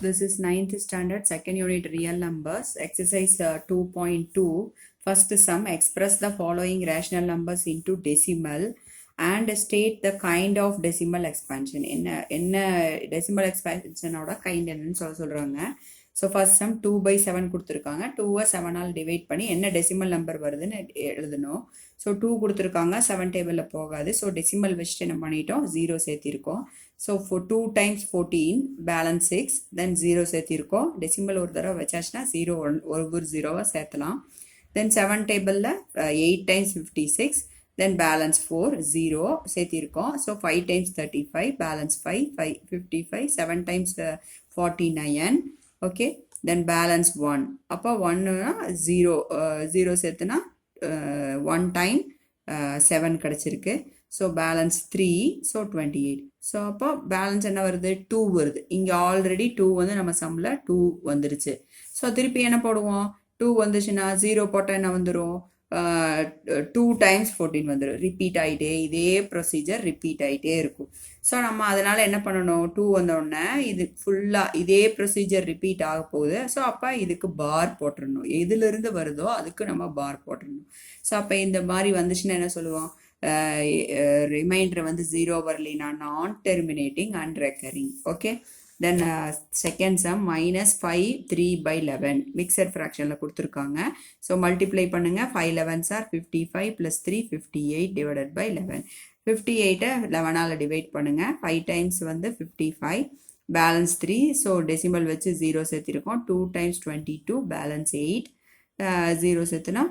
This is 9th standard second unit real numbers exercise 2.2 first sum. Express the following rational numbers into decimal and state the kind of decimal expansion. என்ன decimal expansion ஓட kind என்னன்னு சொல்றாங்க. So first sum 2/7 கொடுத்திருக்காங்க. 2 7 all divide பண்ணி என்ன decimal number வருதுன்னு எழுதணும். So 2 கொடுத்திருக்காங்க, 7 டேபிள்ல போகாது. So decimal வச்சுட்டு என்ன பண்ணிட்டோம், 0 சேர்த்திருக்கோம். So for 2 times 14 balance 6, then 0 சேர்த்திருக்கோம். decimal ஒரு தடவை வச்சாச்சுன்னா 0 ஒரு 0 சேர்த்தலாம். Then 7 டேபிள்ல 8 times 56, then balance 4 0 சேர்த்திருக்கோம். So 5 times 35 balance 5 55, 7 times 49, okay, then balance 1. அப்போ 1 0 0 சேர்த்துனா 1 time 7 கிடைச்சிருக்கு. So balance 3, so 28. So அப்போ balance என்ன வருது, 2 வருது. இங்கே ஆல்ரெடி 2 வந்து நம்ம சம்மில் 2 வந்துருச்சு. ஸோ திருப்பி என்ன போடுவோம், 2 வந்துச்சுன்னா 0 போட்டால் என்ன வந்துடும், 2 times 14 வந்துடும். ரிப்பீட் ஆகிட்டே இதே ப்ரொசீஜர் ரிப்பீட் ஆகிட்டே இருக்கும். ஸோ நம்ம அதனால் என்ன பண்ணணும், 2 வந்தோடனே இது ஃபுல்லாக இதே ப்ரொசீஜர் ரிப்பீட் ஆக போகுது. ஸோ அப்போ இதுக்கு பார் போட்டுடணும், எதுலேருந்து வருதோ அதுக்கு நம்ம பார் போட்டுடணும். ஸோ அப்போ இந்த மாதிரி வந்துச்சுன்னா என்ன சொல்லுவோம், ரிமைண்டர் வந்து 0 வரலினா நான் terminating and recurring. Okay, then second sum -5 3/11 mixed ஃப்ராக்ஷனில் கொடுத்துருக்காங்க. ஸோ மல்டிப்ளை பண்ணுங்கள். 5 11s are 55 + 3 58 divided by 11. 58 11ஆல் divide பண்ணுங்கள். 5 times வந்து 55, பேலன்ஸ் 3. ஸோ டெசிமல் வச்சு 0 சேர்த்திருக்கோம். 2 times 22 balance 8, 0 சேர்த்துனா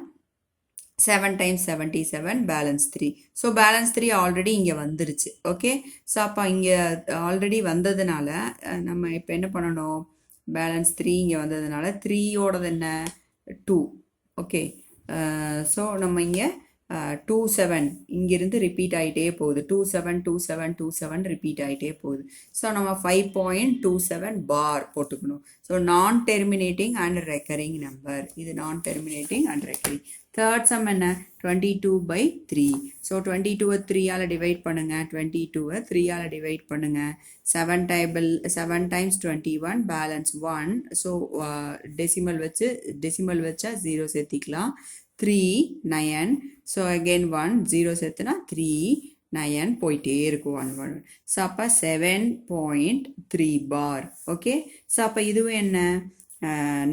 7 times 77 balance 3. So balance 3 already இங்கே வந்துருச்சு. ஓகே, ஸோ அப்போ இங்கே ஆல்ரெடி வந்ததுனால நம்ம இப்போ என்ன பண்ணணும், பேலன்ஸ் 3 இங்கே வந்ததுனால 3யோடது என்ன 2. ஓகே, ஸோ நம்ம இங்கே 2 7 இங்கிருந்து ரிப்பீட் ஆகிட்டே போகுது. 2 7 2 7 2 7 ரிப்பீட் ஆகிட்டே போகுது. ஸோ நம்ம 5.27 பார் போட்டுக்கணும். ஸோ நான் டெர்மினேட்டிங் அண்ட் ரெக்கரிங் நம்பர், இது நான் terminating and recurring. Third sum என்ன, 22/3. ஸோ 22 3ஆல் டிவைட் பண்ணுங்கள். 22 3ஆல் டிவைட் பண்ணுங்கள். 7 times 21 பேலன்ஸ் 1. ஸோ டெசிமல் வச்சா 0 சேர்த்திக்கலாம். 3 9. ஸோ அகெயின் 1 0 சேர்த்துனா 3 9 போயிட்டே இருக்கும் 1 1. ஸோ அப்போ 7.3 பார். ஓகே, ஸோ அப்போ இதுவும் என்ன,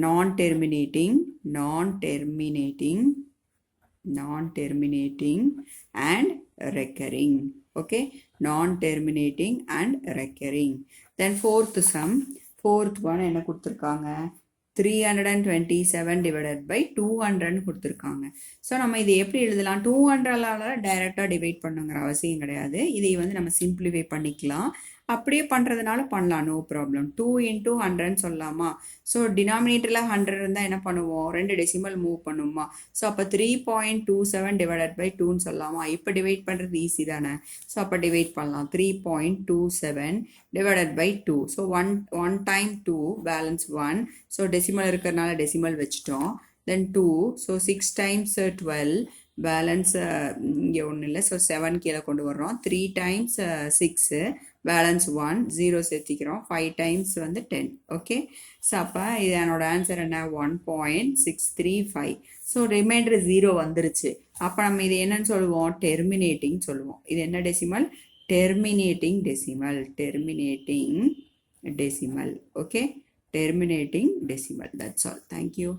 நான் terminating and recurring. Okay, non-terminating and recurring. Then fourth sum, fourth one என்ன கொடுத்துருக்காங்க, 327 divided by 200 கொடுத்துருக்காங்க. ஸோ நம்ம இதை எப்படி எழுதலாம், 200ஆல் டைரெக்டாக டிவைட் பண்ணுங்கிற அவசியம் கிடையாது. இதை வந்து நம்ம சிம்பிளிஃபை பண்ணிக்கலாம். அப்படியே பண்ணுறதுனால பண்ணலாம், நோ ப்ராப்ளம். 2 × 100 சொல்லலாமா. ஸோ டினாமினேட்டரில் 100 இருந்தால் என்ன பண்ணுவோம், 2 டெசிமல் மூவ் பண்ணுமா. ஸோ அப்போ 3.27 divided by 2ன்னு சொல்லலாமா. இப்போ டிவைட் பண்ணுறது ஈஸி தானே. ஸோ அப்போ டிவைட் பண்ணலாம். 3.27 divided by 2. So 1 time 2 balance 1. So decimal இருக்கிறதுனால டெசிமல் வச்சுட்டோம். தென் 2. ஸோ 6 times 12 பேலன்ஸ் இங்கே ஒன்றும் இல்லை. ஸோ 7 கீழே கொண்டு வர்றோம். 3 times 6 பேலன்ஸ் 1 0 சேர்த்திக்கிறோம். 5 times வந்து 10. ஓகே, ஸோ அப்போ இது என்னோட ஆன்சர் என்ன, 1.635. ஸோ ரிமைண்டர் 0 வந்துருச்சு. அப்போ நம்ம இது என்னன்னு சொல்லுவோம், டெர்மினேட்டிங் சொல்லுவோம். இது என்ன decimal, terminating decimal. Okay, terminating decimal. That's all. Thank you.